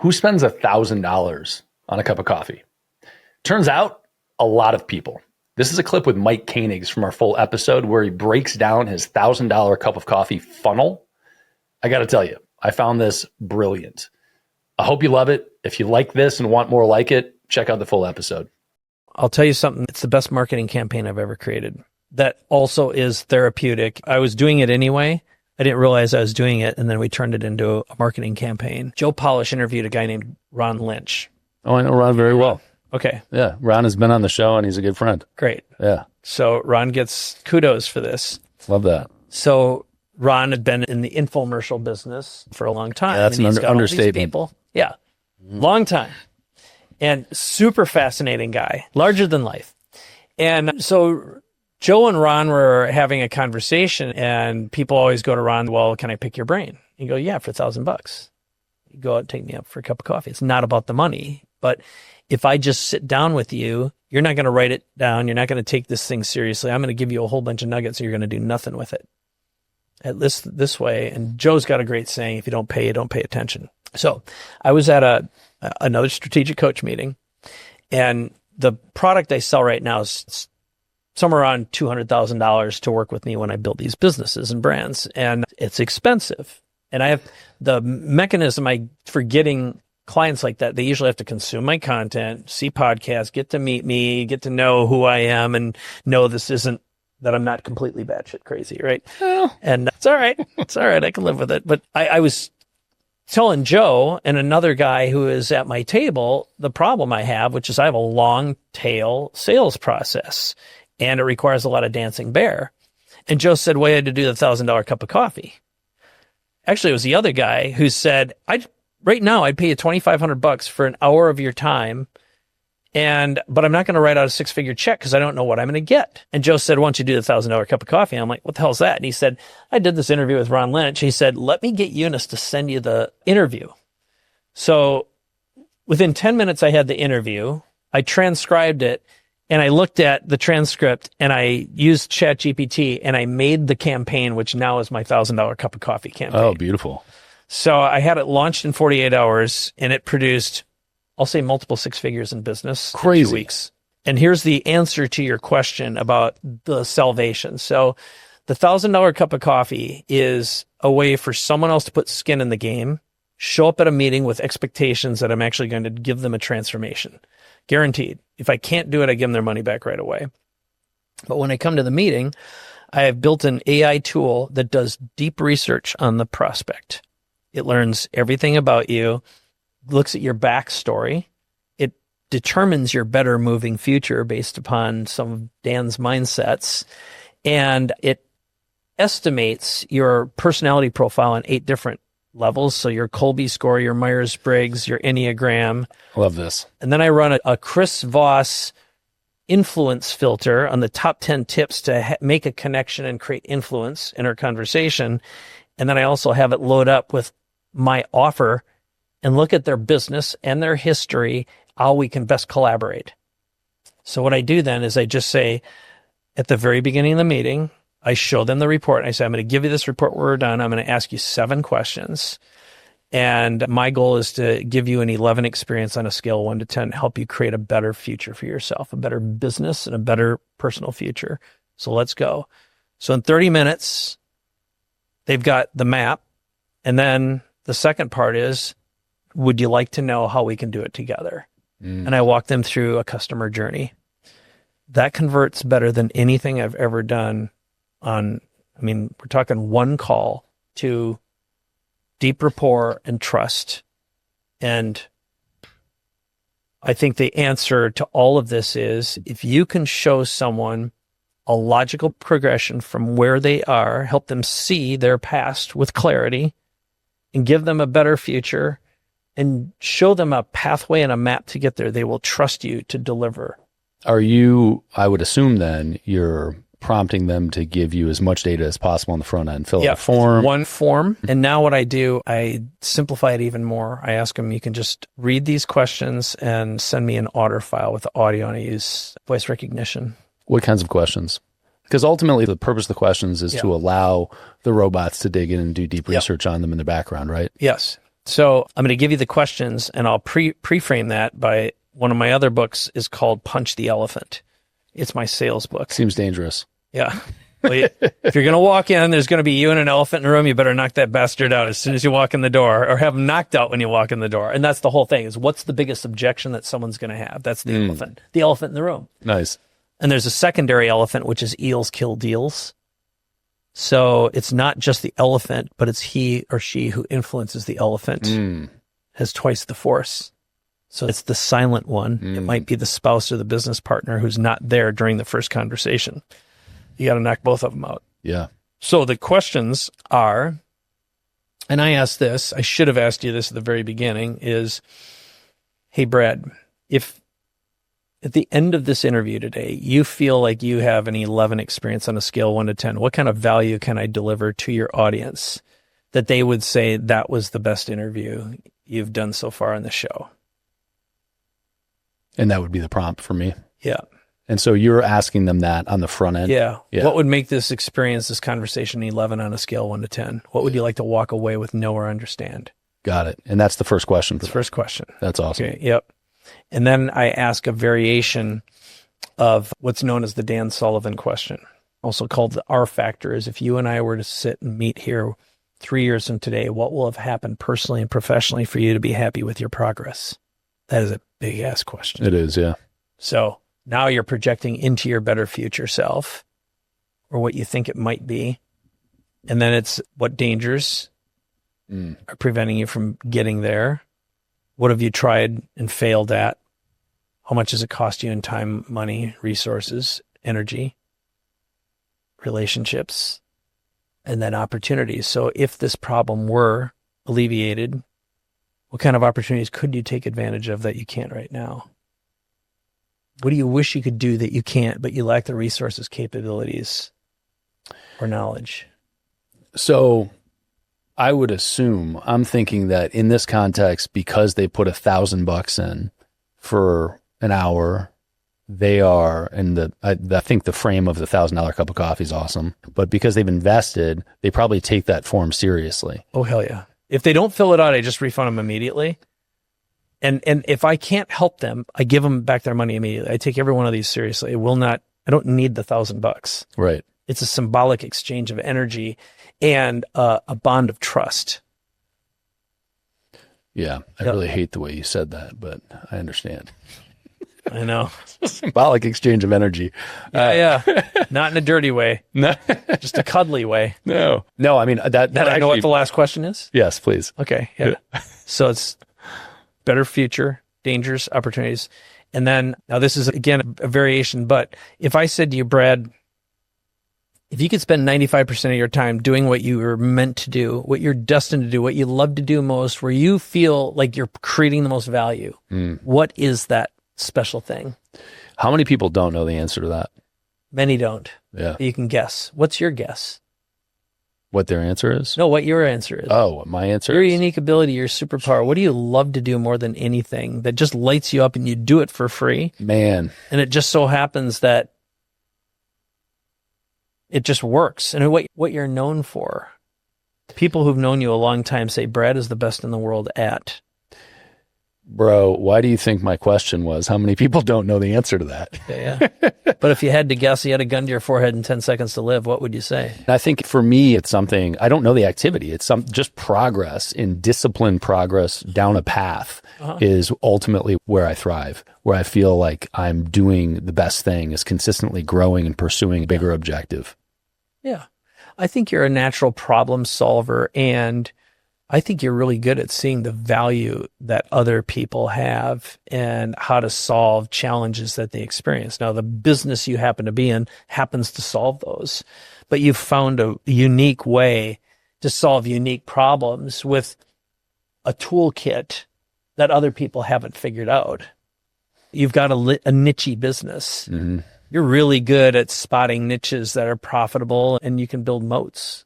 Who spends $1,000 on a cup of coffee? Turns out, a lot of people. This is a clip with Mike Koenigs from our full episode where he breaks down his $1,000 cup of coffee funnel. I got to tell you, I found this brilliant. I hope you love it. If you like this and want more like it, check out the full episode. I'll tell you something. It's the best marketing campaign I've ever created. That also is therapeutic. I was doing it anyway. I didn't realize I was doing it, and then we turned it into a marketing campaign. Joe Polish interviewed a guy named Ron Lynch. Oh, I know Ron very well. Okay. Yeah, Ron has been on the show, and he's a good friend. Great. Yeah. So Ron gets kudos for this. Love that. So Ron had been in the infomercial business for a long time. Yeah, that's an understatement. Yeah, long time. And super fascinating guy, larger than life. And so Joe and Ron were having a conversation, and people always go to Ron, well, can I pick your brain? You go, yeah, for $1,000. You go out and take me up for a cup of coffee. It's not about the money, but if I just sit down with you, you're not going to write it down. You're not going to take this thing seriously. I'm going to give you a whole bunch of nuggets, and you're going to do nothing with it. At least this way. And Joe's got a great saying, if you don't pay, you don't pay attention. So I was at another strategic coach meeting, and the product I sell right now is somewhere around $200,000 to work with me when I build these businesses and brands. And it's expensive. And I have the mechanism for getting clients like that. They usually have to consume my content, see podcasts, get to meet me, get to know who I am, and know this isn't that I'm not completely batshit crazy, right? Well, and it's all right. It's all right. I can live with it. But I was telling Joe and another guy who is at my table the problem I have, which is I have a long tail sales process, and it requires a lot of dancing bear. And Joe said, well, you had to do the $1,000 cup of coffee. Actually, it was the other guy who said, right now I'd pay you $2,500 for an hour of your time, but I'm not going to write out a six-figure check because I don't know what I'm going to get. And Joe said, why don't you do the $1,000 cup of coffee? And I'm like, what the hell's that? And he said, I did this interview with Ron Lynch. He said, let me get Eunice to send you the interview. So within 10 minutes, I had the interview. I transcribed it, and I looked at the transcript, and I used ChatGPT, and I made the campaign, which now is my $1,000 cup of coffee campaign. Oh, beautiful. So I had it launched in 48 hours, and it produced, I'll say, multiple six figures in business. Crazy. In 2 weeks. And here's the answer to your question about the salvation. So the $1,000 cup of coffee is a way for someone else to put skin in the game, show up at a meeting with expectations that I'm actually going to give them a transformation. Guaranteed. If I can't do it, I give them their money back right away. But when I come to the meeting, I have built an AI tool that does deep research on the prospect. It learns everything about you, looks at your backstory. It determines your better moving future based upon some of Dan's mindsets. And it estimates your personality profile on 8 different levels. So your Kolbe score, your Myers-Briggs, your Enneagram. Love this. And then I run a Chris Voss influence filter on the top 10 tips to make a connection and create influence in our conversation. And then I also have it load up with my offer and look at their business and their history, how we can best collaborate. So what I do then is I just say at the very beginning of the meeting, I show them the report. I say, I'm going to give you this report when we're done. I'm going to ask you 7 questions. And my goal is to give you an 11 experience on a scale of 1 to 10, help you create a better future for yourself, a better business and a better personal future. So let's go. So in 30 minutes, they've got the map. And then the second part is, would you like to know how we can do it together? And I walk them through a customer journey. That converts better than anything I've ever done we're talking 1 call to deep rapport and trust. And I think the answer to all of this is if you can show someone a logical progression from where they are, help them see their past with clarity, and give them a better future, and show them a pathway and a map to get there, they will trust you to deliver. Are you, I would assume then, you're prompting them to give you as much data as possible on the front end, fill out a form. 1 form. And now what I do, I simplify it even more. I ask them, you can just read these questions and send me an order file with the audio, and I use voice recognition. What kinds of questions? Because ultimately the purpose of the questions is to allow the robots to dig in and do deep research on them in the background, right? Yes. So I'm going to give you the questions, and I'll pre-frame that by one of my other books is called Punch the Elephant. It's my sales book. Seems dangerous. Yeah. Well, if you're going to walk in, there's going to be you and an elephant in the room. You better knock that bastard out as soon as you walk in the door, or have him knocked out when you walk in the door. And that's the whole thing, is what's the biggest objection that someone's going to have? That's the elephant in the room. Nice. And there's a secondary elephant, which is eels kill deals. So it's not just the elephant, but it's he or she who influences the elephant has twice the force. So it's the silent one. It might be the spouse or the business partner who's not there during the first conversation. You got to knock both of them out. Yeah. So the questions are, and I asked this, I should have asked you this at the very beginning, is, hey, Brad, if at the end of this interview today, you feel like you have an 11 experience on a scale of 1 to 10, what kind of value can I deliver to your audience that they would say that was the best interview you've done so far on the show? And that would be the prompt for me. Yeah. And so you're asking them that on the front end? Yeah. What would make this experience, this conversation, 11 on a scale of 1 to 10? What would you like to walk away with, know, or understand? Got it. And that's the first question. That's the first question. That's awesome. Okay. Yep. And then I ask a variation of what's known as the Dan Sullivan question, also called the R factor, is if you and I were to sit and meet here 3 years from today, what will have happened personally and professionally for you to be happy with your progress? That is a big ass question. It is, yeah. So now you're projecting into your better future self, or what you think it might be. And then it's what dangers are preventing you from getting there. What have you tried and failed at? How much does it cost you in time, money, resources, energy, relationships, and then opportunities? So if this problem were alleviated, what kind of opportunities could you take advantage of that you can't right now? What do you wish you could do that you can't, but you lack the resources, capabilities, or knowledge? So I would assume, I'm thinking that in this context, because they put $1,000 in for an hour, they are, and I think the frame of the $1,000 cup of coffee is awesome, but because they've invested, they probably take that form seriously. Oh, hell yeah. If they don't fill it out, I just refund them immediately. And if I can't help them, I give them back their money immediately. I take every one of these seriously. I don't need the $1,000. Right. It's a symbolic exchange of energy and a bond of trust. Yeah. I really hate the way you said that, but I understand. I know. Symbolic exchange of energy. Yeah. Not in a dirty way. No. Just a cuddly way. No, I mean, that I actually, know what the last question is? yes, please. Okay. Yeah. So it's better future, dangers, opportunities. And then, now this is, again, a variation, but if I said to you, Brad, if you could spend 95% of your time doing what you were meant to do, what you're destined to do, what you love to do most, where you feel like you're creating the most value, what is that special thing? How many people don't know the answer to that? Many don't. Yeah. You can guess. What's your guess? What their answer is? No, what your answer is. Oh, what my answer Your is? unique ability, your superpower. What do you love to do more than anything that just lights you up and you do it for free? Man. And it just so happens that it just works. And what you're known for. People who've known you a long time say Brad is the best in the world at. Bro, why do you think my question was, how many people don't know the answer to that? Yeah. But if you had to guess, you had a gun to your forehead and 10 seconds to live, what would you say? I think for me, it's something, I don't know the activity. It's just progress, in disciplined progress down a path is ultimately where I thrive, where I feel like I'm doing the best thing, is consistently growing and pursuing a bigger objective. Yeah. I think you're a natural problem solver, and I think you're really good at seeing the value that other people have and how to solve challenges that they experience. Now, the business you happen to be in happens to solve those, but you've found a unique way to solve unique problems with a toolkit that other people haven't figured out. You've got a niche business. Mm-hmm. You're really good at spotting niches that are profitable, and you can build moats.